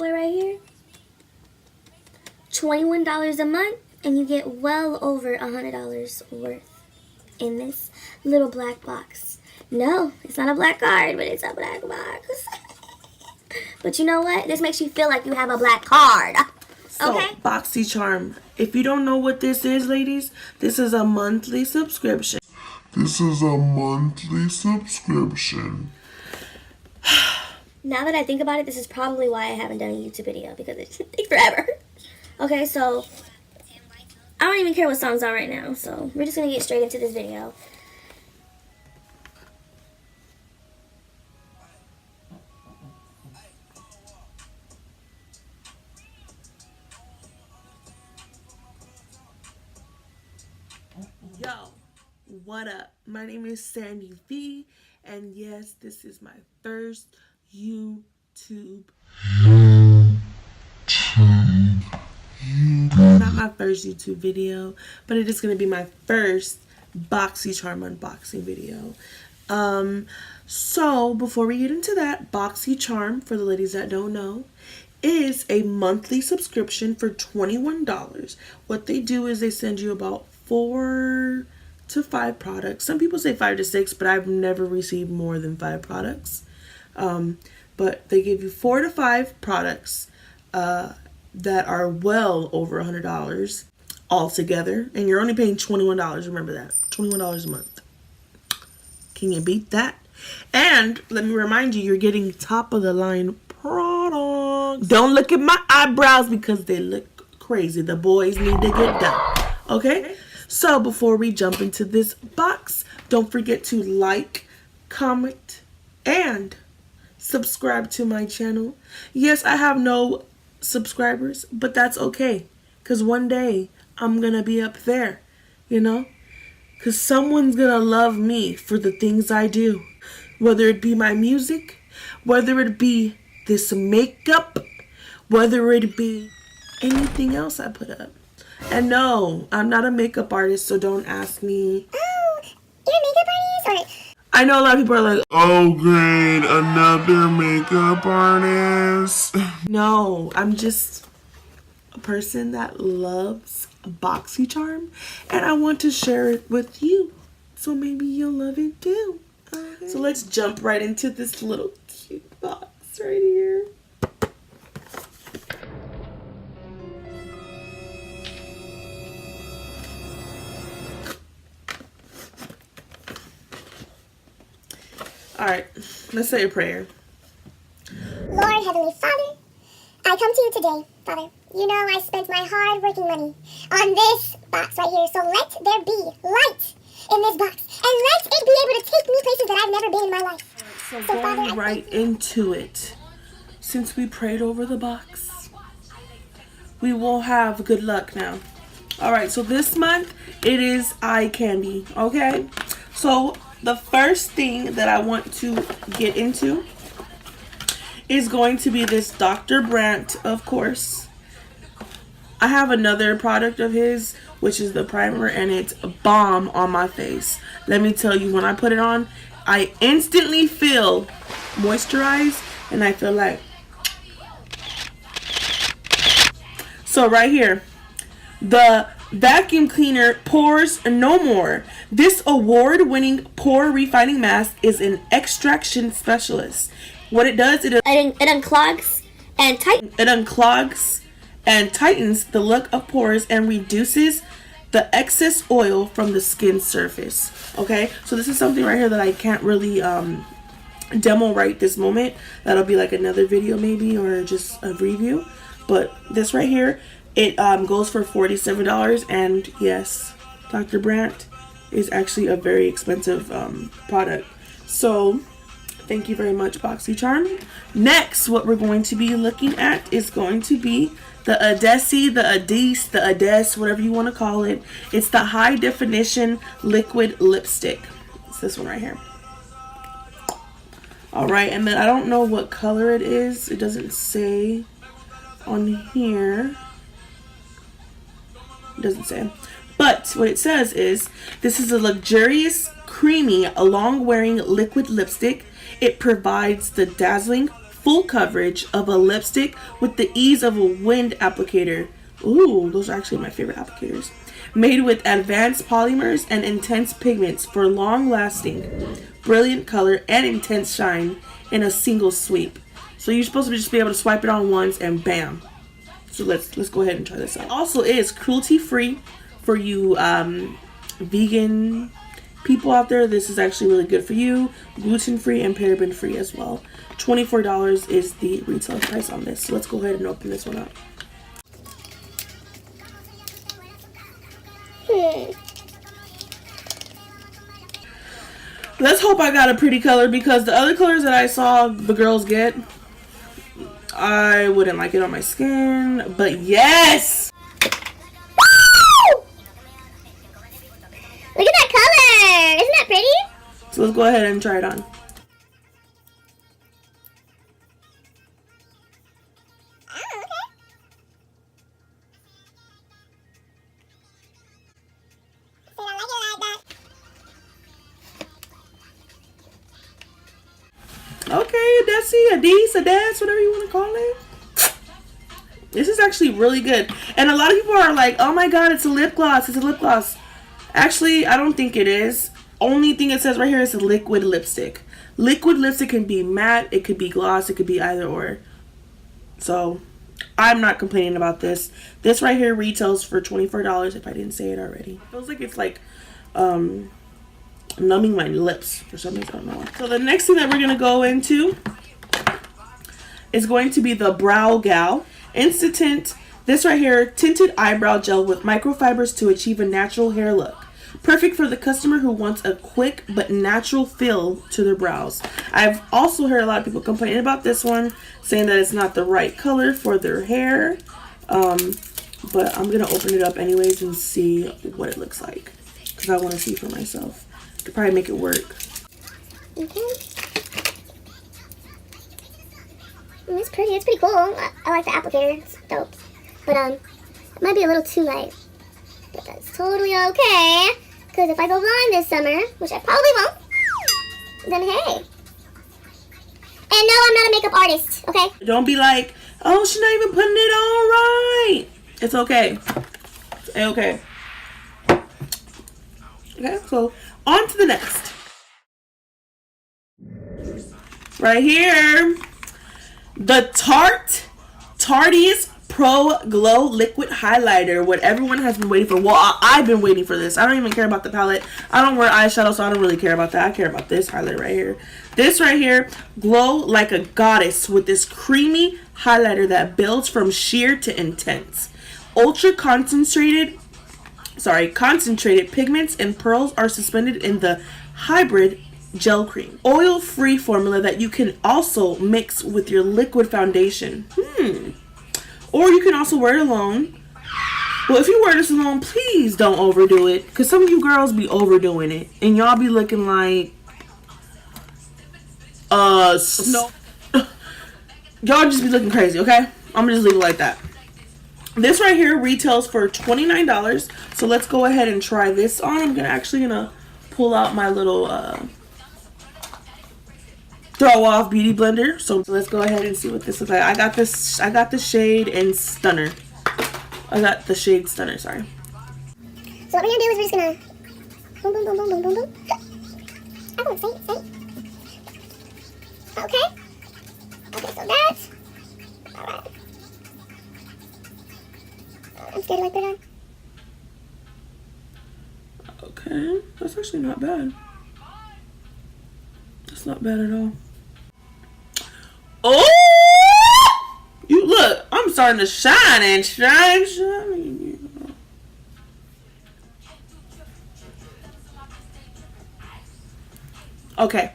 boy right here. $21 a month, and you get well over $100 worth in this little black box. No, it's not a black card, but it's a black box. But you know what? This makes you feel like you have a black card. So, okay? BOXYCHARM. If you don't know what this is, ladies, this is a monthly subscription. Now that I think about it, this is probably why I haven't done a YouTube video, because it should take forever. Okay, so I don't even care what songs are right now, so we're just going to get straight into this video. Yo, what up? My name is Sandy V, and yes, this is my first YouTube. Not my first YouTube video, but it is going to be my first BOXYCHARM unboxing video. So before we get into that, BOXYCHARM, for the ladies that don't know, is a monthly subscription for $21. What they do is they send you about 4 to 5 products. Some people say 5 to 6, but I've never received more than 5 products. But they give you 4 to 5 products that are well over $100 altogether, and you're only paying $21. Remember that, $21 a month. Can you beat that? And let me remind you, you're getting top of the line products. Don't look at my eyebrows because they look crazy. The boys need to get done. Okay? So before we jump into this box, don't forget to like, comment, and subscribe to my channel. Yes, I have no subscribers, but that's okay, because one day I'm gonna be up there, you know, because someone's gonna love me for the things I do, whether it be my music, whether it be this makeup, whether it be anything else I put up. And no, I'm not a makeup artist, so don't ask me. Oh, you're a makeup artist? Or I know a lot of people are like, oh great, another makeup artist. No, I'm just a person that loves BOXYCHARM, and I want to share it with you, so maybe you'll love it too. Okay. So let's jump right into this little cute box right here. Alright, let's say a prayer. Lord Heavenly Father, I come to you today, Father. You know I spent my hard-working money on this box right here, so let there be light in this box, and let it be able to take me places that I've never been in my life. So Father, going right into it, since we prayed over the box, we will have good luck now. Alright, so this month, it is eye candy, okay? So the first thing that I want to get into is going to be this Dr. Brandt, of course. I have another product of his, which is the primer, and it's bomb on my face. Let me tell you, when I put it on, I instantly feel moisturized, and I feel like... So right here, the vacuum cleaner Pores No More. This award-winning pore refining mask is an extraction specialist. What it does, it unclogs and tightens. It unclogs and tightens the look of pores and reduces the excess oil from the skin surface. Okay, so this is something right here that I can't really demo right this moment. That'll be like another video maybe, or just a review. But this right here, it goes for $47, and yes, Dr. Brandt is actually a very expensive product. So thank you very much, BOXYCHARM. Next, what we're going to be looking at is going to be the Adesi, the Adese, the Ades, whatever you want to call it. It's the high definition liquid lipstick. It's this one right here. Alright, and then I don't know what color it is. It doesn't say on here. It doesn't say. But what it says is, this is a luxurious, creamy, long-wearing liquid lipstick. It provides the dazzling full coverage of a lipstick with the ease of a wind applicator. Ooh, those are actually my favorite applicators. Made with advanced polymers and intense pigments for long-lasting, brilliant color and intense shine in a single sweep. So you're supposed to just be able to swipe it on once and bam. So let's go ahead and try this out. Also, it is cruelty-free for you vegan people out there. This is actually really good for you. Gluten-free and paraben-free as well. $24 is the retail price on this. So let's go ahead and open this one up. Let's hope I got a pretty color, because the other colors that I saw the girls get, I wouldn't like it on my skin. But yes! Woo! Look at that color! Isn't that pretty? So let's go ahead and try it on. Okay, a Desi, a D's, a Des, whatever you want to call it. This is actually really good. And a lot of people are like, oh my god, it's a lip gloss. It's a lip gloss. Actually, I don't think it is. Only thing it says right here is a liquid lipstick. Liquid lipstick can be matte, it could be gloss, it could be either or. So, I'm not complaining about this. This right here retails for $24 if I didn't say it already. It feels like it's like, numbing my lips for some reason. I don't know why. So the next thing that we're gonna go into is going to be the Brow Gal Instant. This right here, tinted eyebrow gel with microfibers to achieve a natural hair look. Perfect for the customer who wants a quick but natural feel to their brows. I've also heard a lot of people complaining about this one, saying that it's not the right color for their hair. But I'm gonna open it up anyways and see what it looks like, because I want to see for myself. Could probably make it work. Okay. It's pretty. It's pretty cool. I like the applicator. It's dope. But it might be a little too light. But that's totally okay. Because if I go blind this summer, which I probably won't, then hey. And no, I'm not a makeup artist. Okay. Don't be like, oh, she's not even putting it on right. It's okay. It's okay. Okay, so on to the next. Right here, the Tarte's Pro Glow Liquid Highlighter. What everyone has been waiting for. Well, I've been waiting for this. I don't even care about the palette. I don't wear eyeshadow, so I don't really care about that. I care about this highlighter right here. This right here, glow like a goddess with this creamy highlighter that builds from sheer to intense. Ultra concentrated pigments and pearls are suspended in the hybrid gel cream. Oil-free formula that you can also mix with your liquid foundation. Or you can also wear it alone. Well, if you wear this alone, please don't overdo it, because some of you girls be overdoing it. And y'all be looking like... no. Y'all just be looking crazy, okay? I'm gonna just leave it like that. This right here retails for $29. So let's go ahead and try this on. I'm gonna pull out my little throw off beauty blender. So let's go ahead and see what this looks like. I got the shade in Stunner. Sorry. So what we're gonna do is we're just gonna boom, boom, boom, boom, boom, boom, boom. Oh, say it. Okay. Okay, so that's alright. I'm scared to like put it on. Okay, that's actually not bad. That's not bad at all. Oh! You look, I'm starting to shine and shine. Okay.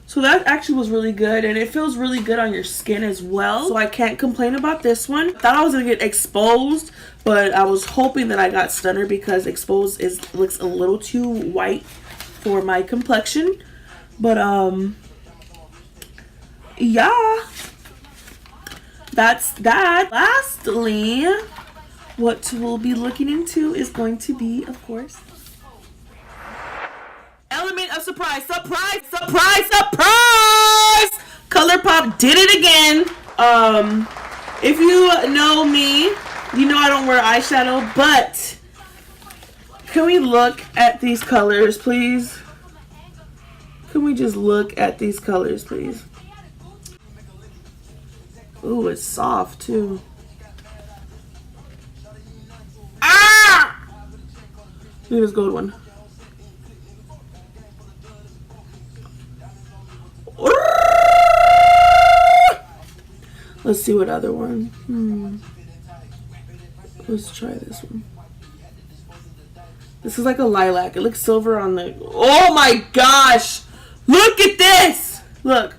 So that actually was really good, and it feels really good on your skin as well. So I can't complain about this one. Thought I was gonna get exposed, but I was hoping that I got Stunner, because exposed looks a little too white for my complexion. But yeah, that's that. Lastly, what we'll be looking into is going to be, of course, element of surprise. ColourPop did it again. If you know me, you know I don't wear eyeshadow, but can we look at these colors, please? Can we just look at these colors, please? Ooh, it's soft too. Ah! Look at this gold one. Let's see what other one. Let's try this one. This is like a lilac. It looks silver on the... Oh my gosh! Look at this! Look.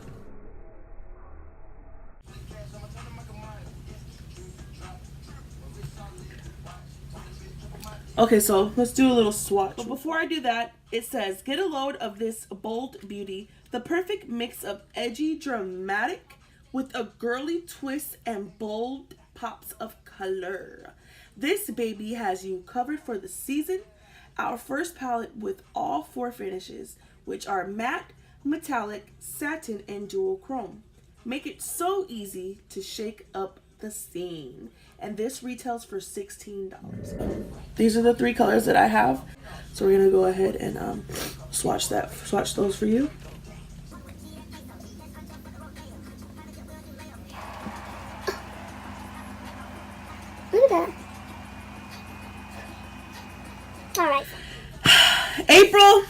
Okay, so let's do a little swatch. But before I do that, it says, get a load of this bold beauty. The perfect mix of edgy, dramatic, with a girly twist and bold pops of color. This baby has you covered for the season. Our first palette with all 4 finishes, which are matte, metallic, satin, and dual chrome. Make it so easy to shake up the scene. And this retails for $16. These are the 3 colors that I have. So we're gonna go ahead and swatch those for you. Look at that. Alright. April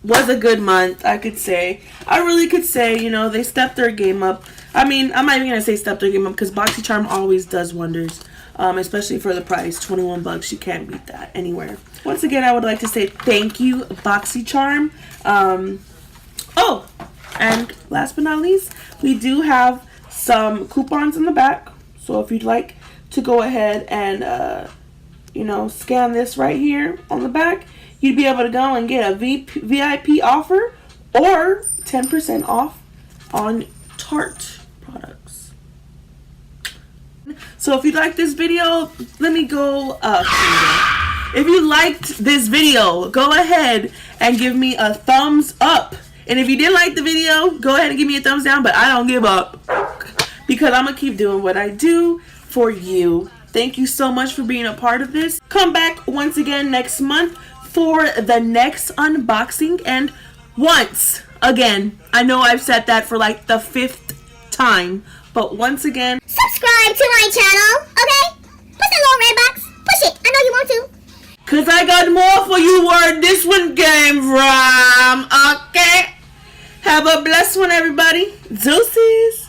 was a good month, I could say. I really could say, you know, they stepped their game up. I mean, I'm not even going to say step their game up because BOXYCHARM always does wonders, especially for the price. 21 bucks, you can't beat that anywhere. Once again, I would like to say thank you, BOXYCHARM. Oh, and last but not least, we do have some coupons in the back. So if you'd like to go ahead and, you know, scan this right here on the back, you'd be able to go and get a VIP offer or 10% off on Tarte products. So if you liked this video, let me go up. If you liked this video, go ahead and give me a thumbs up. And if you didn't like the video, go ahead and give me a thumbs down, but I don't give up because I'm gonna keep doing what I do for you. Thank you so much for being a part of this. Come back once again next month for the next unboxing. And once again, I know I've said that for like the 5th time, but once again, Subscribe to my channel, okay? Push that little red box. Push it. I know you want to. cause I got more for you where this one came from, okay? Have a blessed one, everybody. Deuces.